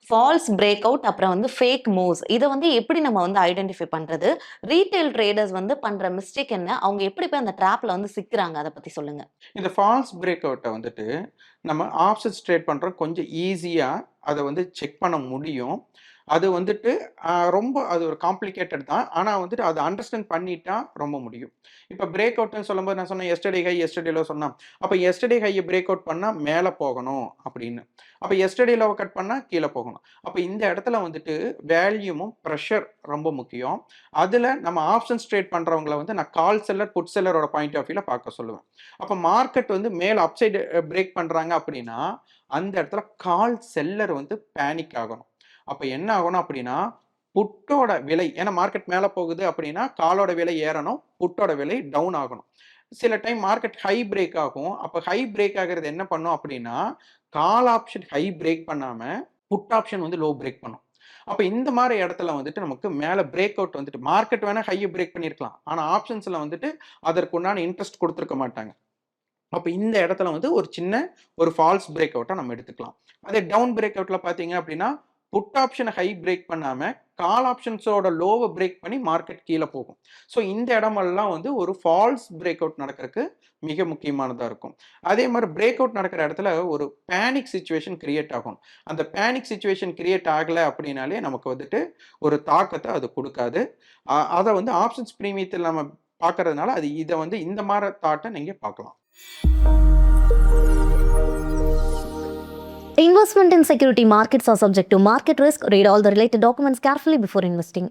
Falls break out அப்புறம் வந்து fake moves இத வந்து எப்படி நம்ம வந்து ஐடென்டிஃபை பண்றது? ரீட்டெயில் ட்ரேடர்ஸ் வந்து பண்ற மிஸ்டேக் என்ன? அவங்க எப்படி போய் அந்த ட்ராப்ல வந்து சிக்குறாங்க? அத பத்தி சொல்லுங்க. இந்த ஃபால்ஸ் பிரேக் அவுட்ட வந்துட்டு, நம்ம ஆப்ஷன்ஸ் ட்ரேட் பண்றோம் கொஞ்சம் ஈஸியா அத வந்து செக் பண்ண முடியும். அது வந்துட்டு ரொம்ப அது ஒரு காம்ப்ளிகேட்டட் தான். ஆனா வந்துட்டு அத அண்டர்ஸ்டாண்ட் பண்ணிட்டா ரொம்ப முடியும். இப்ப பிரேக் அவுட்ன்னு சொல்லும்போது நான் சொன்னேன் எஸ்டர்டே ஹை, எஸ்டர்டே லோ சொன்னா. அப்ப எஸ்டர்டே ஹைய பிரேக் அவுட் பண்ணா மேல போகணும் அப்படின்னு. அப்ப எஸ்டர்டே லோவ கட் பண்ணா கீழ போகணும். அப்ப இந்த இடத்துல வந்துட்டு வேல்யூமும், பிரஷர் ரொம்ப முக்கியம். அதுல நம்ம ஆப்ஷன்ஸ் ட்ரேட் பண்றவங்கள வந்து நான் கால் செல்லர், புட் செல்லரோட பாயிண்ட் ஆஃப் வியூல பார்க்க சொல்லுவேன். அப்ப மார்க்கெட் வந்து மேல அப்சைட் பிரேக் பண்றாங்க அப்படின்னா, அந்த இடத்துல கால் செல்லர் வந்து பேனிக் ஆகணும். அப்ப என்ன ஆகணும் அப்படின்னா, புட்டோட விலை ஏன்னா மார்க்கெட் மேல போகுது அப்படின்னா, காலோட விலை ஏறணும். புட்டோட விலை டவுன் ஆகணும். சில டைம் மார்க்கெட் ஹை பிரேக் ஆகும். அப்ப ஹை பிரேக் ஆகுறது என்ன பண்ணும் அப்படின்னா, கால் ஆப்ஷன் ஹை பிரேக் பண்ணாம, புட் ஆப்ஷன் வந்து லோ பிரேக் பண்ணும். அப்ப இந்த மாரி இடத்துல வந்துட்டு நமக்கு மேல பிரேக் அவுட் வந்துட்டு மார்க்கெட் வேணா ஹைய பிரேக் பண்ணியிருக்கலாம். ஆனா ஆப்ஷன்ஸ்ல வந்துட்டு அதற்குண்டான இன்ட்ரெஸ்ட் குடுத்திருக்க மாட்டாங்க. அப்ப இந்த இடத்துல வந்து ஒரு ஃபால்ஸ் பிரேக் அவுட்டா நம்ம எடுத்துக்கலாம். அதே டவுன் பிரேக் அவுட்ல பார்த்தீங்க அப்படின்னா, புட் ஆப்ஷன ஹை பிரேக் பண்ணாம, கால் ஆப்ஷன்ஸோட லோவ பிரேக் பண்ணி மார்க்கெட் கீழ போகும். ஸோ இந்த இடமெல்லாம் வந்து ஒரு ஃபால்ஸ் பிரேக் அவுட் நடக்கறக்கு மிக முக்கியமானதா இருக்கும். அதே மாரி பிரேக் அவுட் நடக்கிற இடத்துல ஒரு பேனிக் சிச்சுவேஷன் கிரியேட் ஆகும். அந்த பேனிக் சிச்சுவேஷன் கிரியேட் ஆகல அப்படின்னாலே நமக்கு வந்துட்டு ஒரு தாக்கத்த அது குடுக்காது. அத வந்து ஆப்ஷன்ஸ் பிரீமியத்தில் நம்ம பார்க்கறதுனால, இத வந்து இந்த மாரி தாட்ட நீங்க பார்க்கலாம். Investment in security markets are subject to market risk. Read all the related documents carefully before investing.